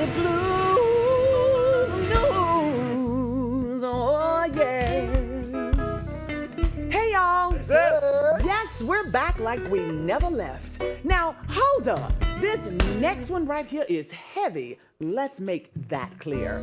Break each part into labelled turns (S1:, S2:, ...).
S1: the blues news. Oh, yeah. Hey, y'all. Yes, we're back like we never left. Now, hold up. This next one right here is heavy. Let's make that clear.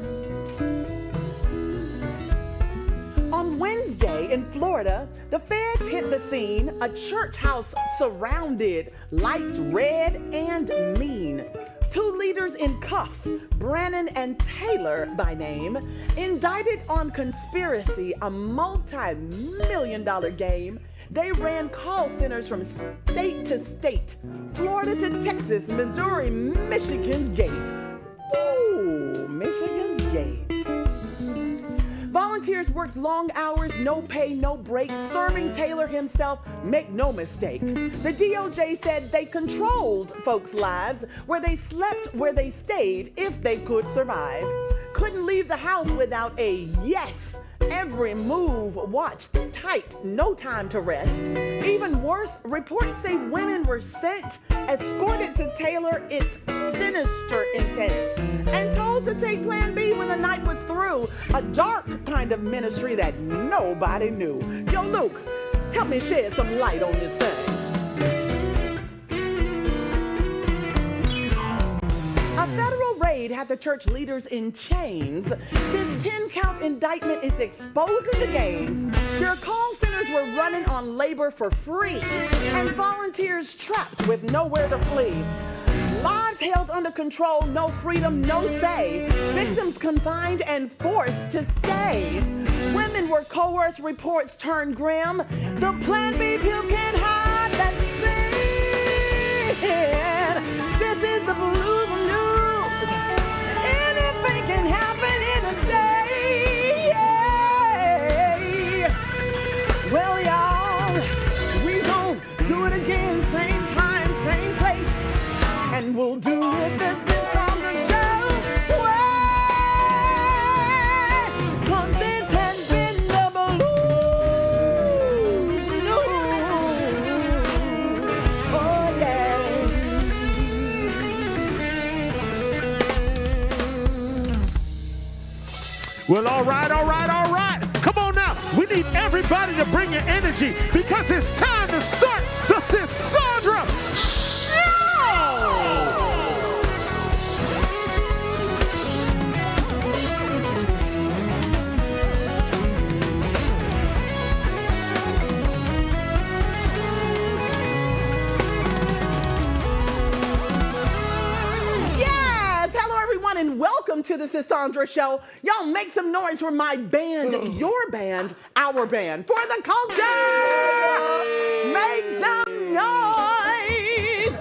S1: On Wednesday in Florida, the feds hit the scene, a church house surrounded, lights red and mean. Two leaders in cuffs, Brannon and Taylor by name, indicted on conspiracy, a multi-million-dollar game. They ran call centers from state to state, Florida to Texas, Missouri, Michigan's gate. Ooh, Michigan's gate. Volunteers worked long hours, no pay, no break, serving Taylor himself, make no mistake. The DOJ said they controlled folks' lives, where they slept, where they stayed, if they could survive. Couldn't leave the house without a yes. Every move watched tight, no time to rest. Even worse, reports say women were sent, escorted to Taylor, its sinister intent, and told to take Plan B when the night was through. A dark kind of ministry that nobody knew. Yo, Luke, help me shed some light on this thing. A federal raid had the church leaders in chains. This 10-count indictment is exposing the games. Their call centers were running on labor for free, and volunteers trapped with nowhere to flee. Lives held under control, no freedom, no say. Victims confined and forced to stay. Women were coerced, reports turned grim. The Plan B pills can't hide that sin. This is the blues news. Anything can happen in a day. Well, y'all, we gon' do it again, same time, same place. And we'll do it this is on the show. Sway, 'cause this has been the blues news. Oh, yeah.
S2: Well, all right. Come on now. We need everybody to bring your energy because it's time to start the Sisandra Show.
S1: And welcome to the Sisandra Show. Y'all make some noise for my band, your band, our band, for the culture. Make some noise.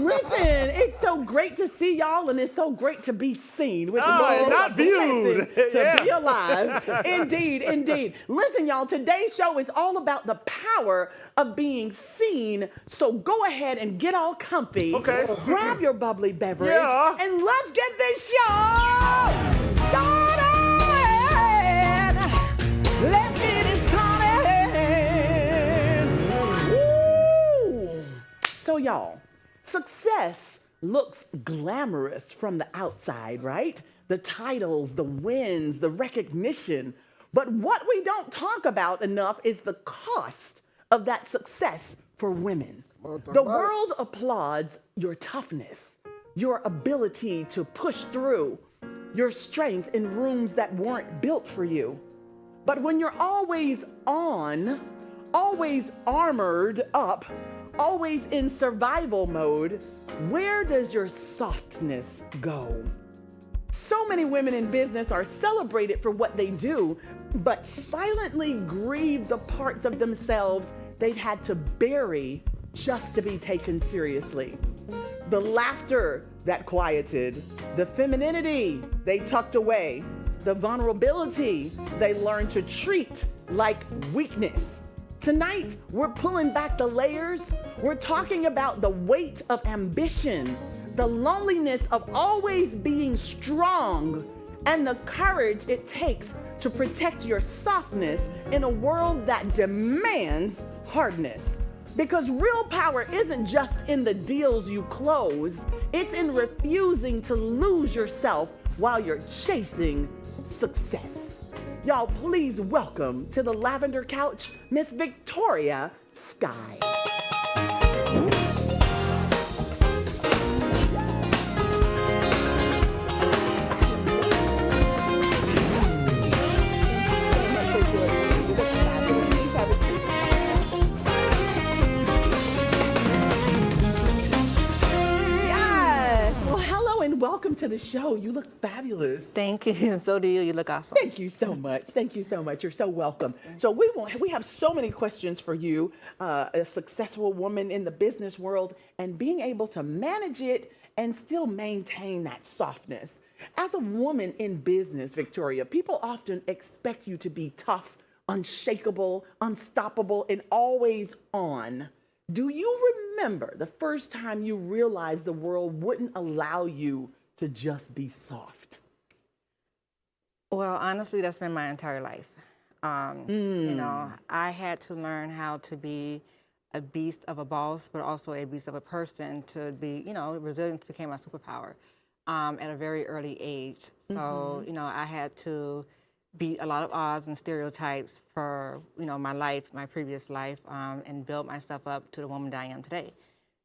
S1: Listen, it's so great to see y'all, and it's so great to be seen. Which is
S2: not viewed.
S1: To be alive. Indeed. Listen, y'all, today's show is all about the power of being seen. So go ahead and get all comfy.
S2: Okay.
S1: Grab your bubbly beverage.
S2: Yeah.
S1: And let's get this show started. Let's get it started. Woo. So y'all, success looks glamorous from the outside, right? The titles, the wins, the recognition. But what we don't talk about enough is the cost of that success for women. The world applauds your toughness, your ability to push through, your strength in rooms that weren't built for you. But when you're always on, always armored up, always in survival mode, where does your softness go? So many women in business are celebrated for what they do, but silently grieve the parts of themselves they've had to bury just to be taken seriously. The laughter that quieted, the femininity they tucked away, the vulnerability they learned to treat like weakness. Tonight, we're pulling back the layers. We're talking about the weight of ambition, the loneliness of always being strong, and the courage it takes to protect your softness in a world that demands hardness. Because real power isn't just in the deals you close, it's in refusing to lose yourself while you're chasing success. Y'all, please welcome to the lavender couch, Miss Victoria Sky. Welcome to the show. You look fabulous.
S3: Thank you. And so do you. You look awesome.
S1: Thank you so much. Thank you so much. You're so welcome. So we have so many questions for you, a successful woman in the business world, and being able to manage it and still maintain that softness. As a woman in business, Victoria, people often expect you to be tough, unshakable, unstoppable, and always on. Do you remember the first time you realized the world wouldn't allow you to just be soft?
S3: Well, honestly, that's been my entire life. You know, I had to learn how to be a beast of a boss, but also a beast of a person to be, you know, resilience became my superpower at a very early age. So, you know, I had to beat a lot of odds and stereotypes for, you know, my life, my previous life, and build myself up to the woman that I am today.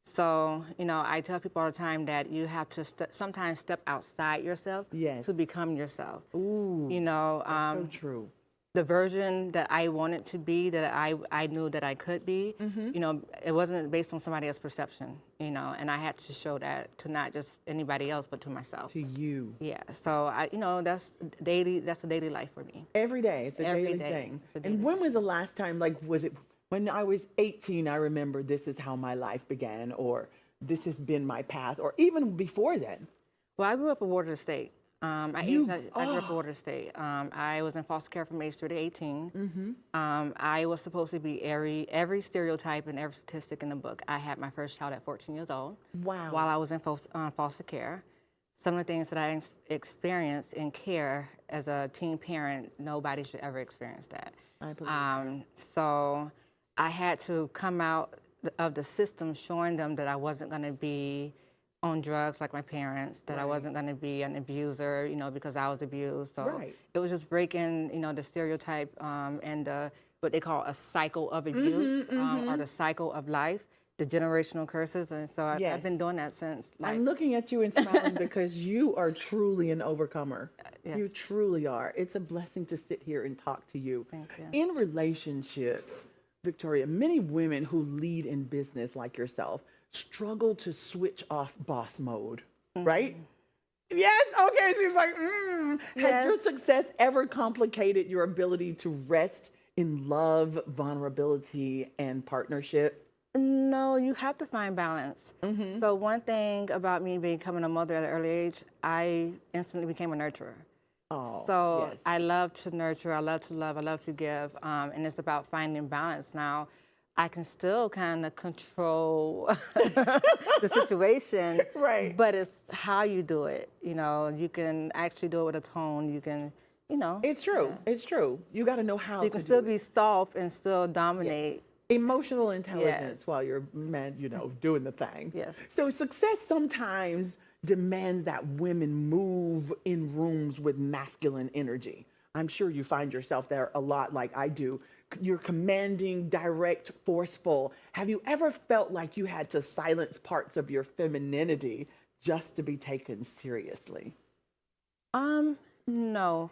S3: So, you know, I tell people all the time that you have to sometimes step outside yourself to become yourself.
S1: Ooh,
S3: you know,
S1: that's so true.
S3: The version that I wanted to be, that I knew that I could be, you know, it wasn't based on somebody else's perception, you know, and I had to show that to not just anybody else, but to myself.
S1: To you.
S3: Yeah, so, you know, that's a daily life for me.
S1: Every day, it's a daily thing. And when was the last time, like, was it when I was 18, I remember this is how my life began, or this has been my path, or even before then?
S3: Well, I grew up in Water State. I grew up in Water State. I was in foster care from age 3 to 18. I was supposed to be every stereotype and every statistic in the book. I had my first child at 14 years old.
S1: Wow.
S3: While I was in foster care. Some of the things that I experienced in care as a teen parent, nobody should ever experience that.
S1: I believe
S3: so I had to come out of the system showing them that I wasn't going to be on drugs like my parents, that I wasn't going to be an abuser, you know, because I was abused. So it was just breaking, you know, the stereotype and what they call a cycle of abuse or the cycle of life, the generational curses. And so I've been doing that since.
S1: I'm looking at you and smiling because you are truly an overcomer.
S3: Yes.
S1: You truly are. It's a blessing to sit here and talk to you.
S3: Thank you.
S1: In relationships, Victoria, many women who lead in business like yourself struggle to switch off boss mode, right? Yes, okay, she's like, Has your success ever complicated your ability to rest in love, vulnerability, and partnership?
S3: No, you have to find balance. So one thing about me becoming a mother at an early age, I instantly became a nurturer. So I love to nurture, I love to love, I love to give, and it's about finding balance. Now, I can still kind of control the situation, but it's how you do it. You know, you can actually do it with a tone. You can, you know.
S1: It's true. It's true. You got to know how.
S3: So you can still be soft and still dominate.
S1: Emotional intelligence while you're, you know, doing the thing. So success sometimes demands that women move in rooms with masculine energy. I'm sure you find yourself there a lot, like I do. You're commanding, direct, forceful. Have you ever felt like you had to silence parts of your femininity just to be taken seriously?
S3: No.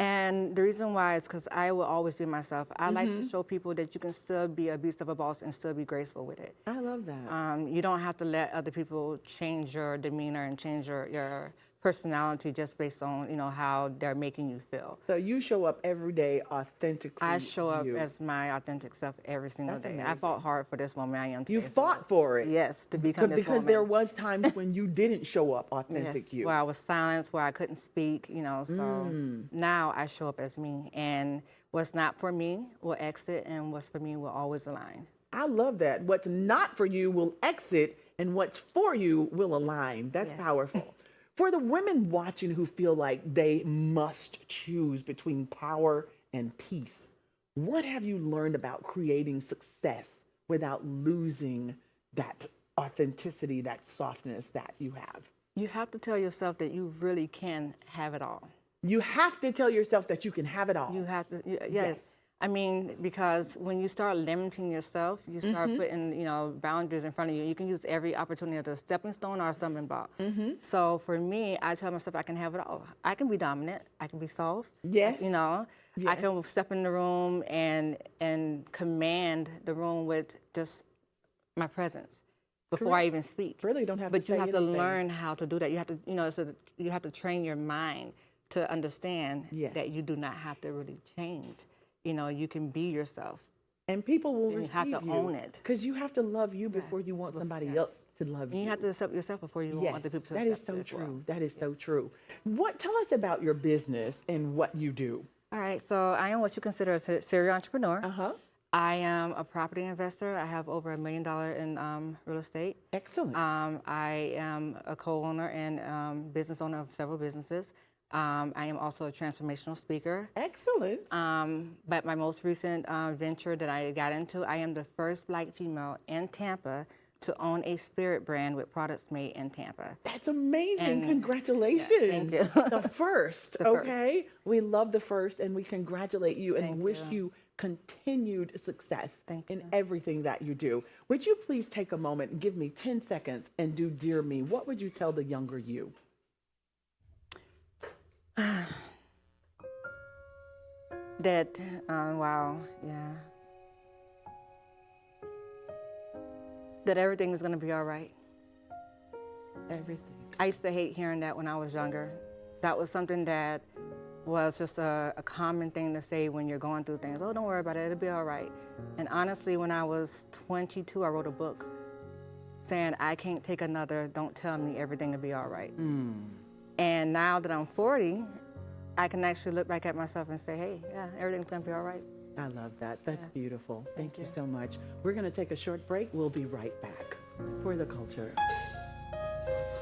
S3: And the reason why is because I will always be myself. I like to show people that you can still be a beast of a boss and still be graceful with it.
S1: I love that.
S3: You don't have to let other people change your demeanor and change your personality just based on, you know, how they're making you feel.
S1: So you show up every day authentically.
S3: I show up as my authentic self every single day.
S1: Amazing.
S3: I fought hard for this woman I am today.
S1: You fought for it.
S3: Yes, to become this
S1: because
S3: woman.
S1: there was times when you didn't show up authentic you.
S3: Where I was silenced, where I couldn't speak, you know, so now I show up as me. And what's not for me will exit, and what's for me will always align.
S1: I love that. What's not for you will exit, and what's for you will align. That's powerful. For the women watching who feel like they must choose between power and peace, what have you learned about creating success without losing that authenticity, that softness that you have?
S3: You have to tell yourself that you really can have it all.
S1: You have to tell yourself that you can have it all.
S3: You have to, yes. I mean, because when you start limiting yourself, you start putting, boundaries in front of you. You can use every opportunity as a stepping stone or a stumbling block. So for me, I tell myself I can have it all. I can be dominant. I can be soft.
S1: Yes.
S3: I can step in the room and command the room with just my presence before I even speak.
S1: Really don't have to
S3: But
S1: say
S3: you have to
S1: anything.
S3: learn how to do that. You have to, you have to train your mind to understand that you do not have to really change. You can be yourself.
S1: And people will
S3: And
S1: receive
S3: you have to own it.
S1: Because you have to love you before you want somebody else to love you.
S3: And you have to accept yourself before you want other people to
S1: that
S3: accept
S1: is so
S3: you as
S1: true.
S3: well.
S1: That is so true. Tell us about your business and what you do.
S3: All right, so I am what you consider a serial entrepreneur.
S1: Uh-huh.
S3: I am a property investor. I have over $1 million in real estate.
S1: Excellent.
S3: I am a co-owner and business owner of several businesses. I am also a transformational speaker.
S1: Excellent.
S3: But my most recent venture that I got into, I am the first Black female in Tampa to own a spirit brand with products made in Tampa.
S1: That's amazing.
S3: And-
S1: Congratulations.
S3: thank you.
S1: The first,
S3: The first.
S1: okay? We love the first and we congratulate you and
S3: Thank
S1: wish
S3: you.
S1: you continued success
S3: Thank
S1: in
S3: you.
S1: everything that you do. Would you please take a moment and give me 10 seconds and do Dear Me? What would you tell the younger you?
S3: That, wow, yeah. That everything is gonna be all right.
S1: Everything.
S3: I used to hate hearing that when I was younger. That was something that was just a common thing to say when you're going through things. Oh, don't worry about it, it'll be all right. And honestly, when I was 22, I wrote a book saying, I can't take another, don't tell me everything will be all right. And now that I'm 40, I can actually look back at myself and say, hey, yeah, everything's gonna be all right.
S1: I love that. That's beautiful. Thank you
S3: you.
S1: so much. We're going to take a short break. We'll be right back for the culture. Powerful.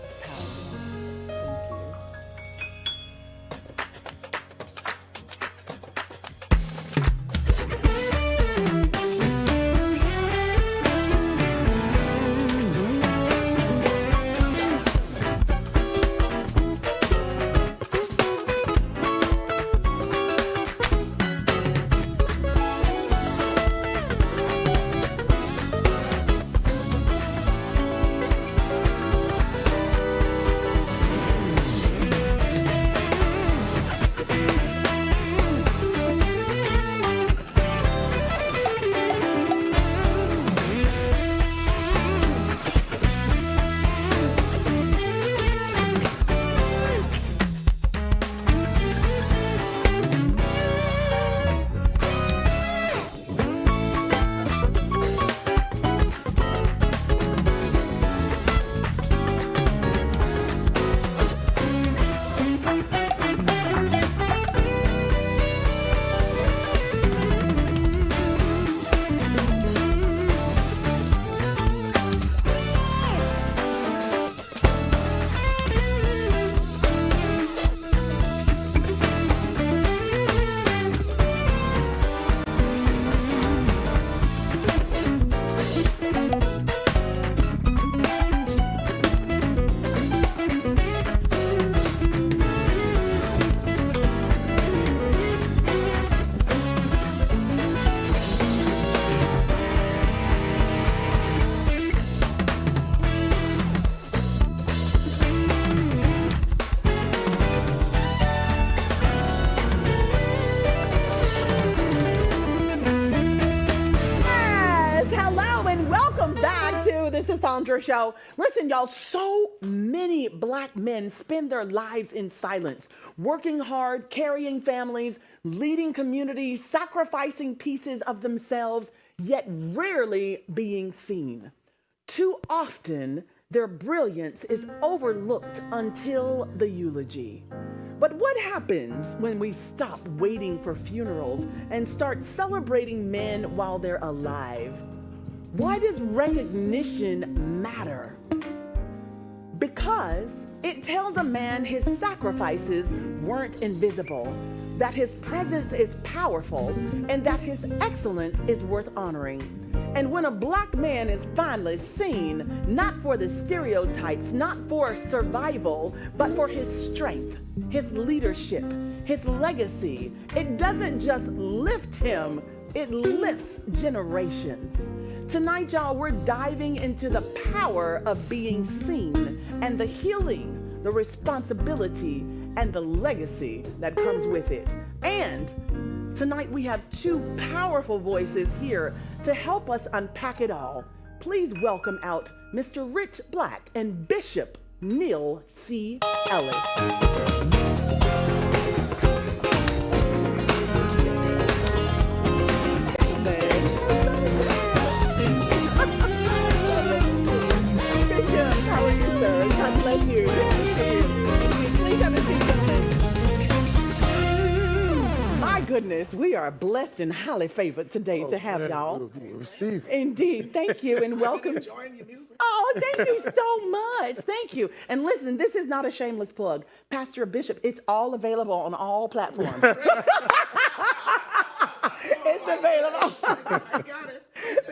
S1: Thank you. Sandra Show. Listen, y'all, so many Black men spend their lives in silence, working hard, carrying families, leading communities, sacrificing pieces of themselves, yet rarely being seen. Too often, their brilliance is overlooked until the eulogy. But what happens when we stop waiting for funerals and start celebrating men while they're alive? Why does recognition matter? Because it tells a man his sacrifices weren't invisible, that his presence is powerful, and that his excellence is worth honoring. And when a black man is finally seen, not for the stereotypes, not for survival, but for his strength, his leadership, his legacy, it doesn't just lift him, it lifts generations. Tonight, y'all, we're diving into the power of being seen and the healing, the responsibility, and the legacy that comes with it. And tonight we have two powerful voices here to help us unpack it all. Please welcome out Mr. Rich Black and Bishop Neil C. Ellis. God bless you. Please have a seat, gentlemen. My goodness, we are blessed and highly favored today to have y'all. Indeed. Thank you and welcome.
S4: Enjoying your music?
S1: Oh, thank you so much. Thank you. And listen, this is not a shameless plug. Pastor Bishop, it's all available on all platforms. It's available.
S4: I got it.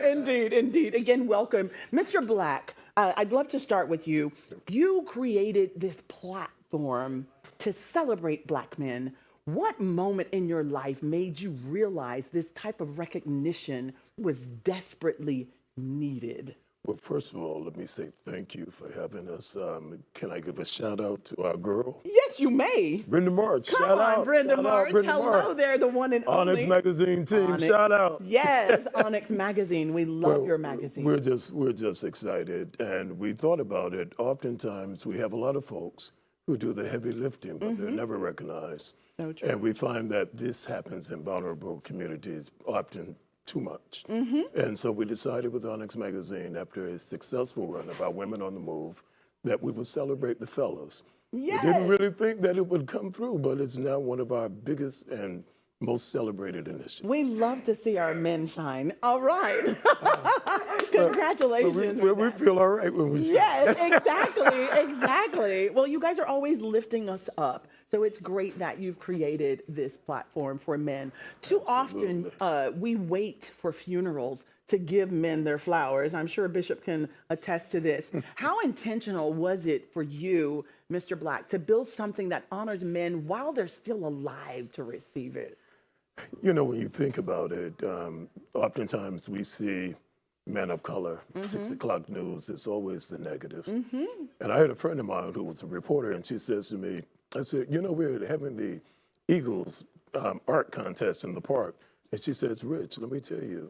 S1: Indeed, indeed. Again, welcome. Mr. Black, I'd love to start with you. You created this platform to celebrate Black men. What moment in your life made you realize this type of recognition was desperately needed?
S5: Well, first of all, let me say thank you for having us. Can I give a shout out to our girl?
S1: Yes, you may.
S5: Brenda March.
S1: Come
S5: shout
S1: on,
S5: out.
S1: Brenda
S5: shout
S1: March.
S5: Out, Brenda
S1: Hello
S5: March.
S1: there, the one and only.
S5: Onyx Magazine team,
S1: Onyx.
S5: shout out.
S1: Yes, Onyx Magazine. We love your magazine.
S5: We're just excited, and we thought about it. Oftentimes, we have a lot of folks who do the heavy lifting, but they're never recognized.
S1: So true.
S5: And we find that this happens in vulnerable communities often too much. And so we decided with Onyx Magazine, after a successful run of our Women on the Move, that we would celebrate the fellas.
S1: Yes.
S5: We didn't really think that it would come through, but it's now one of our biggest and most celebrated initiatives.
S1: We love to see our men shine. All right. Congratulations.
S5: We feel all right when we see
S1: Yes, exactly. Well, you guys are always lifting us up. So it's great that you've created this platform for men. Too often, we wait for funerals to give men their flowers. I'm sure Bishop can attest to this. How intentional was it for you, Mr. Black, to build something that honors men while they're still alive to receive it?
S5: You know, when you think about it, oftentimes we see men of color, 6 o'clock news, it's always the negative. And I had a friend of mine who was a reporter, and she says to me, I said, you know, we're having the Eagles art contest in the park. And she says, Rich, let me tell you,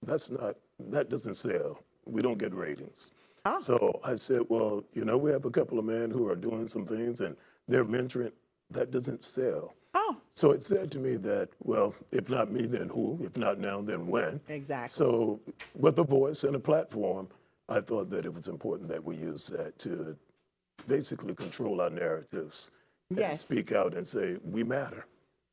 S5: that doesn't sell. We don't get ratings.
S1: Oh.
S5: So I said, well, you know, we have a couple of men who are doing some things and they're mentoring. That doesn't sell.
S1: Oh.
S5: So it said to me that, well, if not me, then who? If not now, then when?
S1: Exactly.
S5: So with a voice and a platform, I thought that it was important that we use that to basically control our narratives and
S1: Yes.
S5: speak out and say, we matter.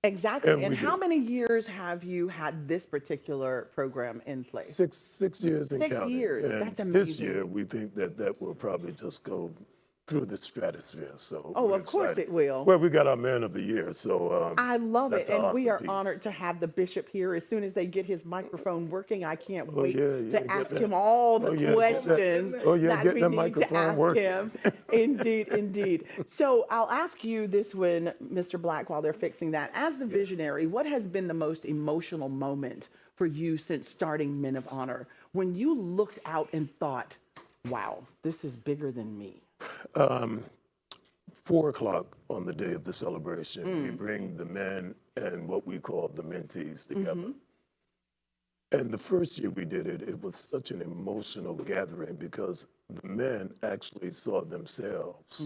S1: Exactly.
S5: And
S1: And
S5: we
S1: how
S5: do.
S1: many years have you had this particular program in place?
S5: Six years and
S1: 6
S5: counting.
S1: years.
S5: And
S1: That's
S5: this
S1: amazing.
S5: year, we think that will probably just go through the stratosphere. So
S1: Oh,
S5: we're
S1: of course
S5: excited.
S1: it will.
S5: Well, we got our Man of the Year, so
S1: I love it.
S5: that's an
S1: And we are
S5: awesome piece.
S1: honored to have the bishop here. As soon as they get his microphone working, I can't wait
S5: yeah,
S1: to
S5: get
S1: ask
S5: that.
S1: him all the
S5: Oh, yeah, get that.
S1: questions
S5: Oh, yeah,
S1: that
S5: get
S1: we
S5: that
S1: need
S5: microphone
S1: to ask
S5: working.
S1: him. Indeed, indeed. So I'll ask you this one, Mr. Black, while they're fixing that. As the visionary, what has been the most emotional moment for you since starting Men of Honor? When you looked out and thought, wow, this is bigger than me.
S5: 4 o'clock on the day of the celebration, we bring the men and what we call the mentees together. And the first year we did it, it was such an emotional gathering because the men actually saw themselves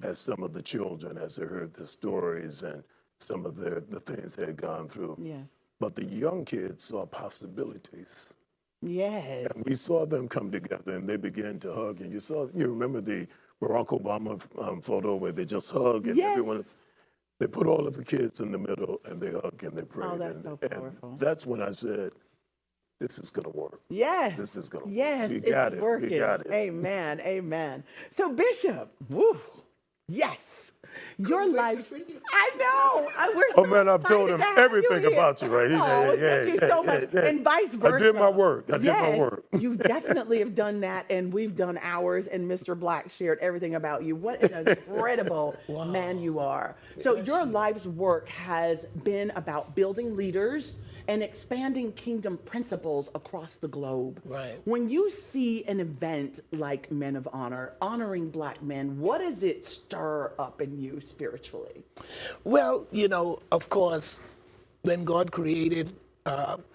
S5: as some of the children as they heard the stories and some of the things they had gone through.
S1: Yes.
S5: But the young kids saw possibilities.
S1: Yes.
S5: And we saw them come together and they began to hug. And you remember the Barack Obama photo where they just hug and
S1: Yes.
S5: everyone is, they put all of the kids in the middle and they hug and they pray.
S1: Oh, that's so powerful.
S5: And that's when I said, this is going to work.
S1: Yes.
S5: This is gonna work.
S1: Yes,
S5: We
S1: it's
S5: got it. We
S1: working.
S5: got it.
S1: Amen. Amen. So, Bishop, woo, yes. Your
S4: Couldn't wait
S1: life.
S4: to see you.
S1: I know. We're
S5: Oh
S1: so
S5: man, I've told
S1: excited
S5: him
S1: to have
S5: everything
S1: you here.
S5: about you, right?
S1: Oh, thank you so much. And vice versa.
S5: I did my work. I did my
S1: Yes,
S5: work.
S1: you definitely have done that, and we've done ours. And Mr. Black shared everything about you. What an incredible man you are. So your life's work has been about building leaders and expanding kingdom principles across the globe.
S4: Right.
S1: When you see an event like Men of Honor, honoring Black men, what does it stir up in you spiritually?
S4: Well, you know, of course, when God created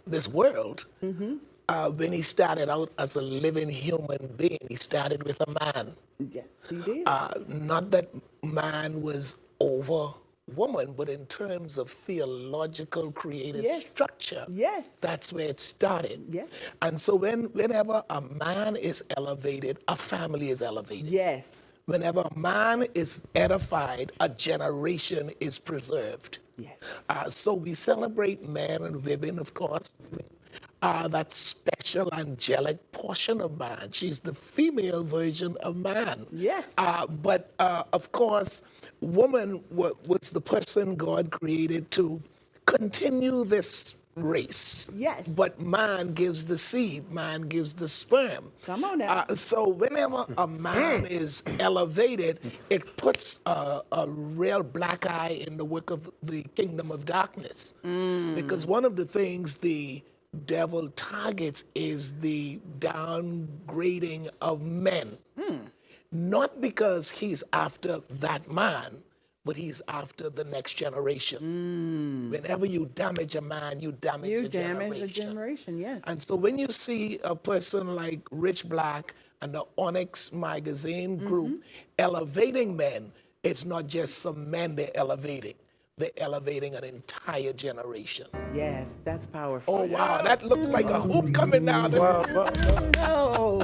S4: this world, when he started out as a living human being, he started with a man.
S1: Yes, he did.
S4: Not that man was over woman, but in terms of theological creative
S1: Yes.
S4: structure,
S1: Yes.
S4: that's where it started.
S1: Yes.
S4: And so whenever a man is elevated, a family is elevated.
S1: Yes.
S4: Whenever a man is edified, a generation is preserved.
S1: Yes.
S4: So we celebrate men and women, of course. That special angelic portion of man. She's the female version of man.
S1: Yes.
S4: But of course, woman was the person God created to continue this race.
S1: Yes.
S4: But man gives the seed, man gives the sperm.
S1: Come on now.
S4: So whenever a man is elevated, it puts a real black eye in the work of the kingdom of darkness. Because one of the things the devil targets is the downgrading of men. Not because he's after that man, but he's after the next generation. Whenever you damage a man, you damage
S1: You
S4: a generation.
S1: damage a generation, yes.
S4: And so when you see a person like Rich Black and the Onyx magazine group elevating men, it's not just some men they're elevating. They're elevating an entire generation.
S1: Yes, that's powerful.
S4: Oh, wow, that looked like a hoop coming down.
S1: No, no.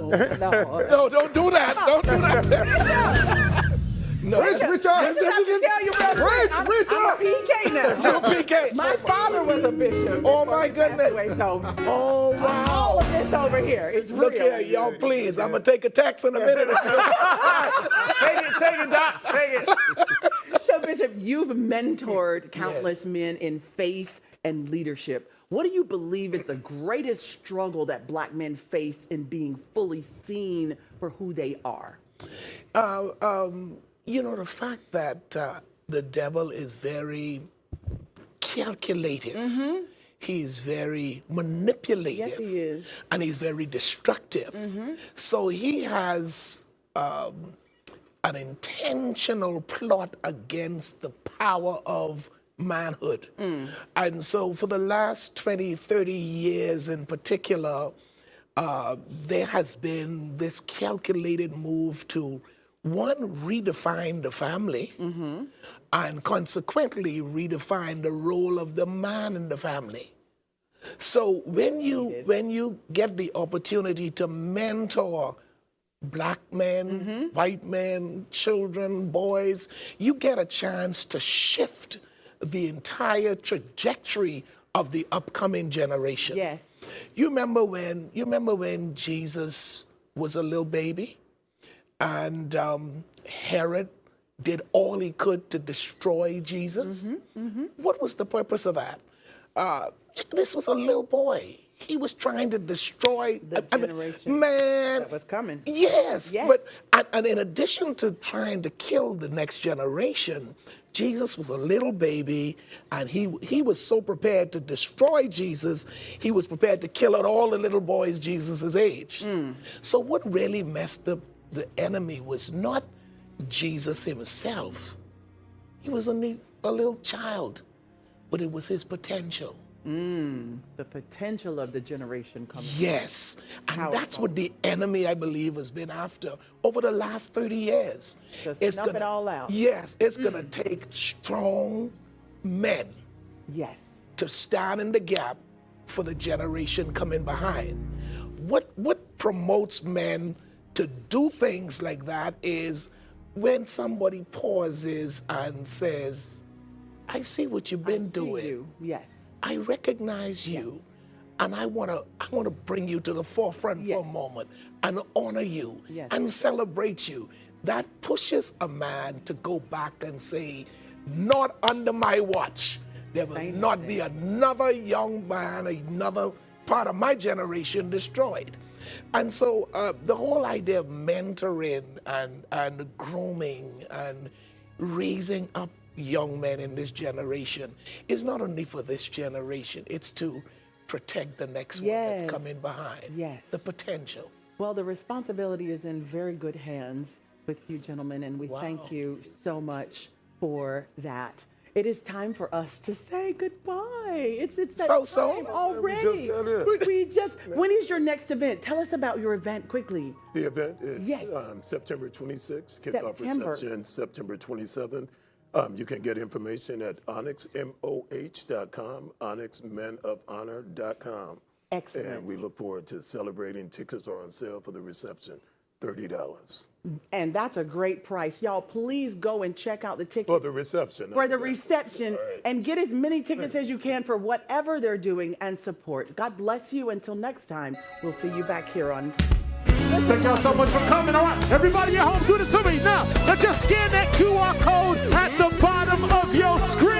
S4: No, don't do that. Don't do that. No,
S2: Rich
S1: I just have to tell you real quick, I'm a PK now.
S4: You're a PK.
S1: My father was a bishop.
S4: Oh,
S1: before
S4: my
S1: he passed
S4: goodness.
S1: away, so
S4: Oh, wow.
S1: all of this over here is real.
S4: Look here, y'all, please. I'm going to take a text in a minute.
S2: Take it, Doc. Take it.
S1: So, Bishop, you've mentored countless men in faith and leadership. What do you believe is the greatest struggle that Black men face in being fully seen for who they are?
S4: You know, the fact that the devil is very calculative. He's very manipulative.
S1: Yes, he is.
S4: And he's very destructive. So he has an intentional plot against the power of manhood. And so for the last 20, 30 years in particular, there has been this calculated move to, one, redefine the family, and consequently redefine the role of the man in the family. So when you get the opportunity to mentor Black men, white men, children, boys, you get a chance to shift the entire trajectory of the upcoming generation.
S1: Yes.
S4: You remember when Jesus was a little baby, and Herod did all he could to destroy Jesus? What was the purpose of that? This was a little boy. He was trying to destroy
S1: The generation
S4: man.
S1: that was coming.
S4: Yes,
S1: Yes.
S4: but and in addition to trying to kill the next generation, Jesus was a little baby, and he was so prepared to destroy Jesus, he was prepared to kill out all the little boys Jesus' age. So what really messed up the enemy was not Jesus himself. He was a little child, but it was his potential.
S1: The potential of the generation coming.
S4: Yes, and that's
S1: Powerful.
S4: what the enemy, I believe, has been after over the last 30 years.
S1: To snuff it all out.
S4: Yes, it's going to take strong men
S1: Yes.
S4: to stand in the gap for the generation coming behind. What promotes men to do things like that is when somebody pauses and says, I see what you've been
S1: I see
S4: doing.
S1: you. Yes.
S4: I recognize you, and I want to bring you to the forefront for
S1: Yes.
S4: a moment and honor you
S1: Yes.
S4: and celebrate you. that pushes a man to go back and say, not under my watch. There will not be another young man, another part of my generation destroyed. And so the whole idea of mentoring and grooming and raising up young men in this generation is not only for this generation, it's to protect the next one that's coming behind.
S1: Yes.
S4: The potential.
S1: Well, the responsibility is in very good hands with you gentlemen, and we thank you so much for that. It is time for us to say goodbye. It's that time already. When is your next event? Tell us about your event quickly.
S5: The event is September 26th, kickoff reception, September 27th. You can get information at onyxmoh.com, onyxmenofhonor.com.
S1: Excellent.
S5: And we look forward to celebrating. Tickets are on sale for the reception, $30.
S1: And that's a great price. Y'all, please go and check out the tickets.
S5: For the reception.
S1: For the reception. Right. And get as many tickets as you can for whatever they're doing and support. God bless you. Until next time, we'll see you back here on...
S2: Thank y'all so much for coming. All right, everybody at home, do this to me now. Let's just scan that QR